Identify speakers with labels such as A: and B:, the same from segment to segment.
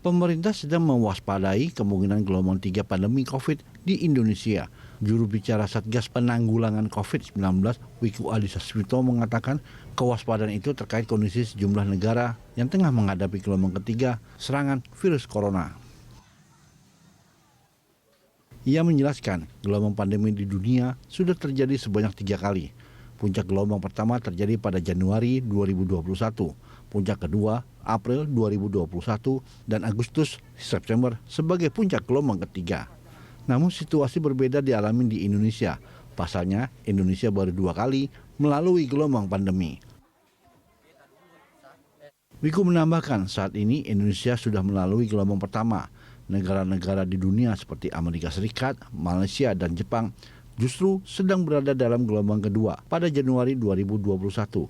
A: Pemerintah sedang mewaspadai kemungkinan gelombang 3 pandemi COVID di Indonesia. Juru bicara Satgas Penanggulangan COVID-19, Wiku Adhisa Smito, mengatakan kewaspadaan itu terkait kondisi sejumlah negara yang tengah menghadapi gelombang ketiga serangan virus corona. Ia menjelaskan gelombang pandemi di dunia sudah terjadi sebanyak 3 kali. Puncak gelombang pertama terjadi pada Januari 2021, puncak kedua April 2021, dan Agustus-September sebagai puncak gelombang ketiga. Namun situasi berbeda dialami di Indonesia. Pasalnya, Indonesia baru 2 kali melalui gelombang pandemi. Wiku menambahkan saat ini Indonesia sudah melalui gelombang pertama. Negara-negara di dunia seperti Amerika Serikat, Malaysia, dan Jepang justru sedang berada dalam gelombang kedua pada Januari 2021.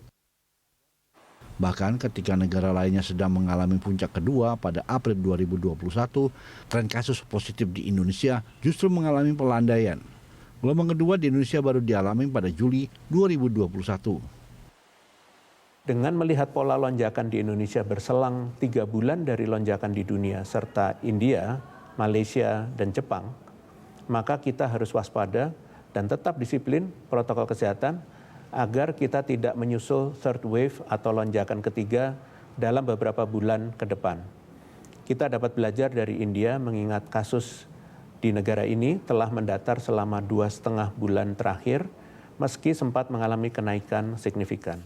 A: Bahkan ketika negara lainnya sedang mengalami puncak kedua pada April 2021, tren kasus positif di Indonesia justru mengalami pelandaian. Gelombang kedua di Indonesia baru dialami pada Juli 2021.
B: Dengan melihat pola lonjakan di Indonesia berselang 3 bulan dari lonjakan di dunia serta India, Malaysia, dan Jepang, maka kita harus waspada dan tetap disiplin protokol kesehatan agar kita tidak menyusul third wave atau lonjakan ketiga dalam beberapa bulan ke depan. Kita dapat belajar dari India mengingat kasus di negara ini telah mendatar selama 2,5 bulan terakhir meski sempat mengalami kenaikan signifikan.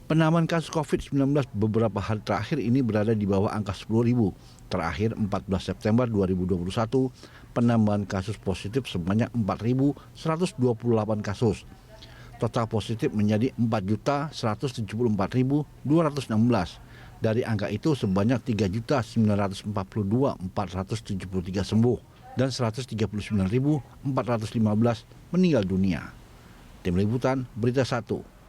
A: Penambahan kasus COVID-19 beberapa hari terakhir ini berada di bawah angka 10.000. Terakhir 14 September 2021, penambahan kasus positif sebanyak 4.128 kasus. Total positif menjadi 4.174.216. Dari angka itu sebanyak 3.942.473 sembuh dan 139.415 meninggal dunia. Tim Liputan, Berita 1.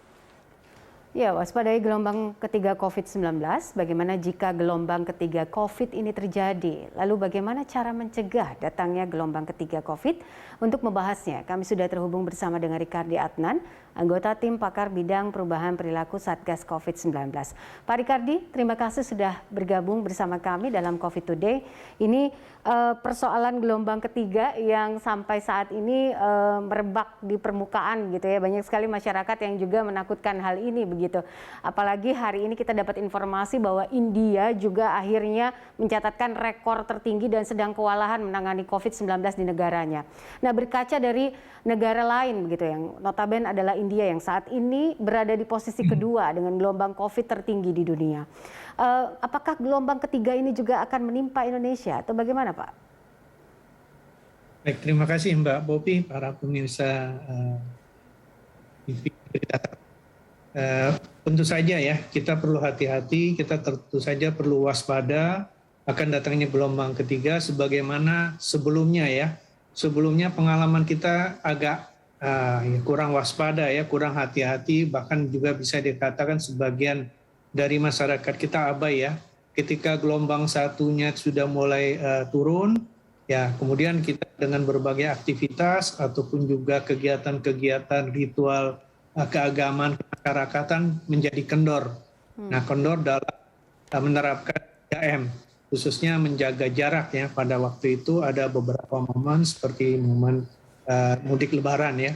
C: Ya, waspadai gelombang ketiga COVID-19. Bagaimana jika gelombang ketiga COVID ini terjadi? Lalu bagaimana cara mencegah datangnya gelombang ketiga COVID? Untuk membahasnya, kami sudah terhubung bersama dengan Ricardi Adnan, anggota tim pakar bidang perubahan perilaku Satgas COVID-19. Pak Ricardi, terima kasih sudah bergabung bersama kami dalam COVID Today. Ini persoalan gelombang ketiga yang sampai saat ini merebak di permukaan gitu ya. Banyak sekali masyarakat yang juga menakutkan hal ini begitu. Apalagi hari ini kita dapat informasi bahwa India juga akhirnya mencatatkan rekor tertinggi dan sedang kewalahan menangani COVID-19 di negaranya. Nah, berkaca dari negara lain begitu yang notabene adalah India yang saat ini berada di posisi kedua dengan gelombang COVID tertinggi di dunia. Apakah gelombang ketiga ini juga akan menimpa Indonesia atau bagaimana, Pak?
D: Baik, terima kasih Mbak Popi, para pemirsa TV Berita. Tentu saja ya, kita perlu hati-hati, kita tentu saja perlu waspada akan datangnya gelombang ketiga sebagaimana sebelumnya ya. Sebelumnya pengalaman kita agak kurang waspada ya, kurang hati-hati, bahkan juga bisa dikatakan sebagian dari masyarakat kita abai ya. Ketika gelombang satunya sudah mulai turun, ya kemudian kita dengan berbagai aktivitas ataupun juga kegiatan-kegiatan ritual keagamaan kemasyarakatan menjadi kendor. Nah, kendor dalam menerapkan 3M, khususnya menjaga jarak ya. Pada waktu itu ada beberapa momen seperti momen mudik lebaran ya.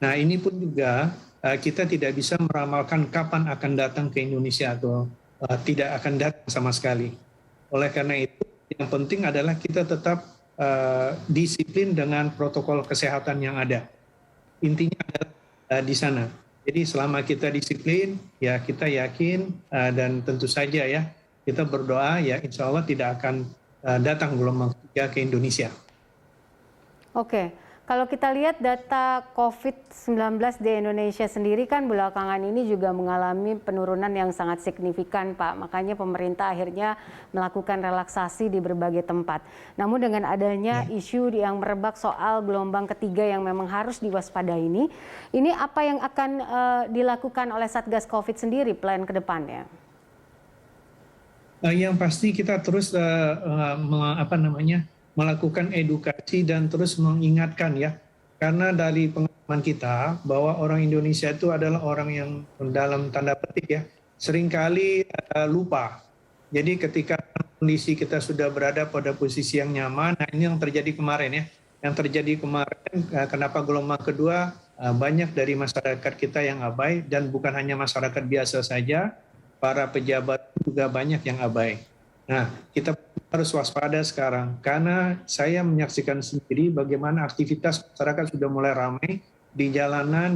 D: Nah, ini pun juga kita tidak bisa meramalkan kapan akan datang ke Indonesia atau tidak akan datang sama sekali. Oleh karena itu, yang penting adalah kita tetap disiplin dengan protokol kesehatan yang ada. Intinya adalah di sana. Jadi selama kita disiplin, ya kita yakin dan tentu saja ya kita berdoa ya insya Allah tidak akan datang gelombang ketiga ke Indonesia.
C: Oke, kalau kita lihat data COVID-19 di Indonesia sendiri kan belakangan ini juga mengalami penurunan yang sangat signifikan, Pak. Makanya pemerintah akhirnya melakukan relaksasi di berbagai tempat. Namun dengan adanya isu yang merebak soal gelombang ketiga yang memang harus diwaspadai ini apa yang akan dilakukan oleh Satgas COVID sendiri plan ke depannya?
D: Yang pasti kita terus melakukan edukasi dan terus mengingatkan ya, karena dari pengalaman kita bahwa orang Indonesia itu adalah orang yang dalam tanda petik ya seringkali lupa Jadi ketika kondisi kita sudah berada pada posisi yang nyaman, nah ini yang terjadi kemarin ya. Yang terjadi kemarin, kenapa gelombang kedua banyak dari masyarakat kita yang abai, dan bukan hanya masyarakat biasa saja, para pejabat juga banyak yang abai. Nah, kita harus waspada sekarang, karena saya menyaksikan sendiri bagaimana aktivitas masyarakat sudah mulai ramai di jalanan,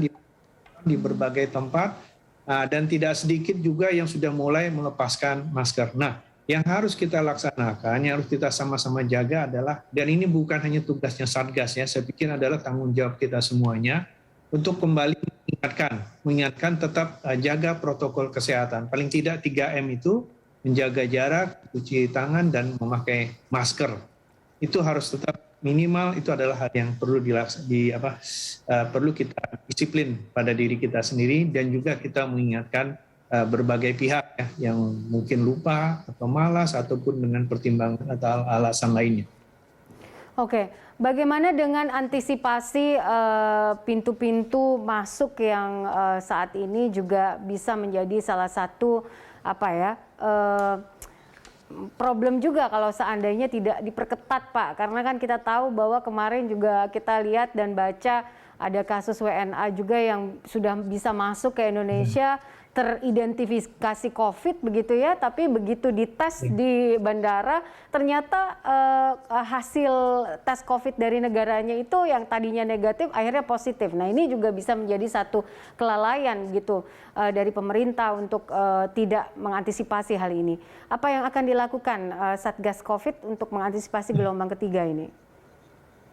D: di berbagai tempat, dan tidak sedikit juga yang sudah mulai melepaskan masker. Nah, yang harus kita laksanakan, yang harus kita sama-sama jaga adalah, dan ini bukan hanya tugasnya Satgas ya, saya pikir adalah tanggung jawab kita semuanya untuk kembali mengingatkan tetap jaga protokol kesehatan. Paling tidak 3M itu, menjaga jarak, cuci tangan, dan memakai masker. Itu harus tetap minimal, itu adalah hal yang perlu perlu kita disiplin pada diri kita sendiri, dan juga kita mengingatkan berbagai pihak ya, yang mungkin lupa atau malas ataupun dengan pertimbangan atau alasan lainnya.
C: Oke, bagaimana dengan antisipasi pintu-pintu masuk yang saat ini juga bisa menjadi salah satu problem juga kalau seandainya tidak diperketat, Pak. Karena kan kita tahu bahwa kemarin juga kita lihat dan baca ada kasus WNA juga yang sudah bisa masuk ke Indonesia, teridentifikasi COVID begitu ya, tapi begitu dites di bandara ternyata hasil tes COVID dari negaranya itu yang tadinya negatif akhirnya positif. Nah, ini juga bisa menjadi satu kelalaian gitu dari pemerintah untuk tidak mengantisipasi hal ini. Apa yang akan dilakukan Satgas COVID untuk mengantisipasi gelombang ketiga ini?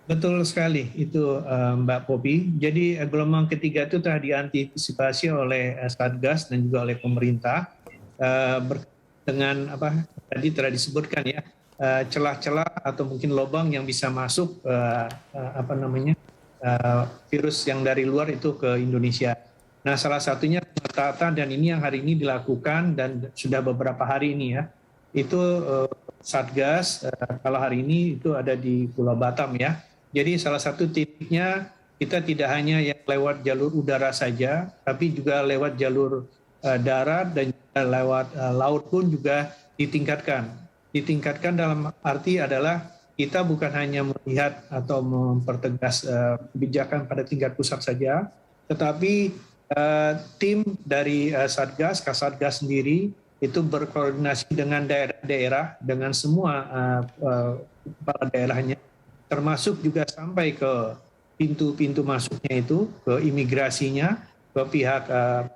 D: Betul sekali itu Mbak Popi. Jadi gelombang ketiga itu telah diantisipasi oleh Satgas dan juga oleh pemerintah dengan tadi telah disebutkan ya, celah-celah atau mungkin lubang yang bisa masuk virus yang dari luar itu ke Indonesia. Nah, salah satunya pengetatan, dan ini yang hari ini dilakukan dan sudah beberapa hari ini ya. Itu Satgas kalau hari ini itu ada di Pulau Batam ya. Jadi salah satu titiknya kita tidak hanya yang lewat jalur udara saja, tapi juga lewat jalur darat dan juga lewat laut pun juga ditingkatkan. Ditingkatkan dalam arti adalah kita bukan hanya melihat atau mempertegas kebijakan pada tingkat pusat saja, tetapi tim dari Satgas, Kasatgas sendiri itu berkoordinasi dengan daerah-daerah, dengan semua kepala daerahnya, termasuk juga sampai ke pintu-pintu masuknya itu, ke imigrasinya, ke pihak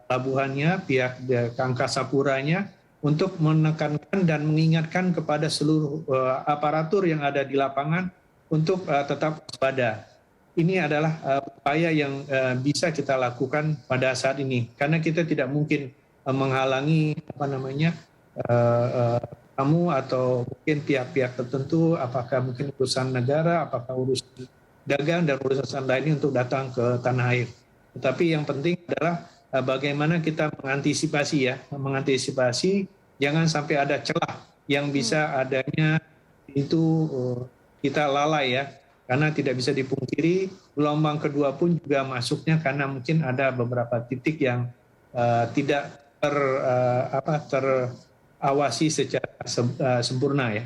D: pelabuhannya, pihak Angkasa Puranya, untuk menekankan dan mengingatkan kepada seluruh aparatur yang ada di lapangan untuk tetap waspada. Ini adalah upaya yang bisa kita lakukan pada saat ini, karena kita tidak mungkin menghalangi tamu atau mungkin pihak-pihak tertentu, apakah mungkin urusan negara, apakah urusan dagang dan urusan lainnya untuk datang ke tanah air. Tetapi yang penting adalah bagaimana kita mengantisipasi jangan sampai ada celah yang bisa adanya, itu kita lalai ya, karena tidak bisa dipungkiri gelombang kedua pun juga masuknya karena mungkin ada beberapa titik yang tidak terawasi secara sempurna ya.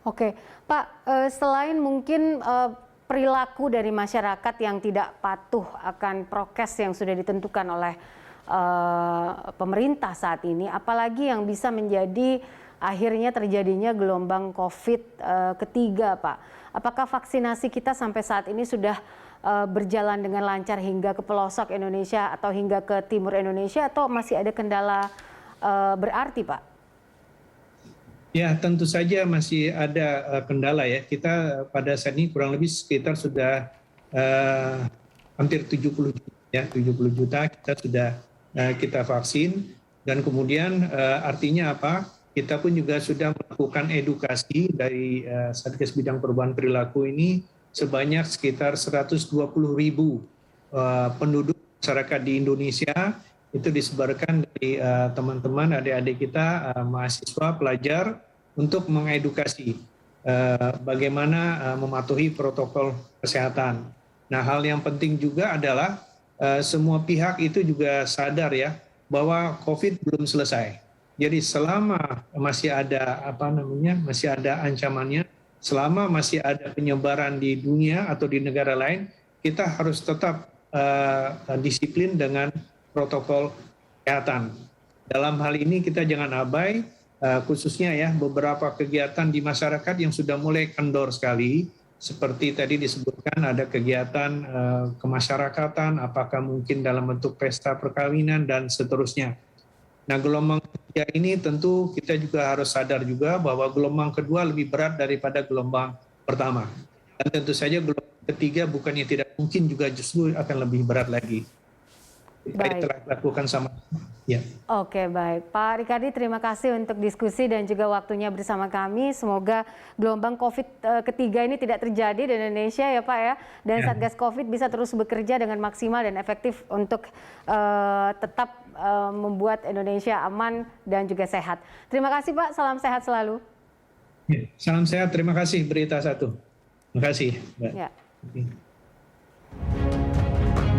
D: Oke,
C: Pak, selain mungkin perilaku dari masyarakat yang tidak patuh akan prokes yang sudah ditentukan oleh pemerintah saat ini, apalagi yang bisa menjadi akhirnya terjadinya gelombang COVID ketiga, Pak? Apakah vaksinasi kita sampai saat ini sudah berjalan dengan lancar hingga ke pelosok Indonesia atau hingga ke timur Indonesia, atau masih ada kendala berarti, Pak?
D: Ya, tentu saja masih ada kendala ya. Kita pada saat ini kurang lebih sekitar sudah hampir 70 juta kita sudah kita vaksin, dan kemudian artinya apa? Kita pun juga sudah melakukan edukasi dari Satgas Bidang Perubahan Perilaku ini sebanyak sekitar 120.000 penduduk masyarakat di Indonesia, itu disebarkan dari teman-teman, adik-adik kita, mahasiswa, pelajar, untuk mengedukasi bagaimana mematuhi protokol kesehatan. Nah, hal yang penting juga adalah semua pihak itu juga sadar ya, bahwa COVID belum selesai. Jadi selama masih ada masih ada ancamannya, selama masih ada penyebaran di dunia atau di negara lain, kita harus tetap disiplin dengan protokol kesehatan. Dalam hal ini kita jangan abai, khususnya ya beberapa kegiatan di masyarakat yang sudah mulai kendor sekali, seperti tadi disebutkan ada kegiatan kemasyarakatan, apakah mungkin dalam bentuk pesta perkawinan dan seterusnya. Nah, gelombang ketiga ini tentu kita juga harus sadar juga bahwa gelombang kedua lebih berat daripada gelombang pertama. Dan tentu saja gelombang ketiga bukannya tidak mungkin, juga justru akan lebih berat lagi. Kita telah lakukan sama. Ya.
C: Oke, baik. Pak Ricardi, terima kasih untuk diskusi dan juga waktunya bersama kami. Semoga gelombang COVID ketiga ini tidak terjadi di Indonesia ya Pak ya. Dan Satgas COVID bisa terus bekerja dengan maksimal dan efektif untuk tetap membuat Indonesia aman dan juga sehat. Terima kasih Pak, salam sehat selalu.
D: Ya, salam sehat, terima kasih Berita Satu. Terima kasih.
C: Ya.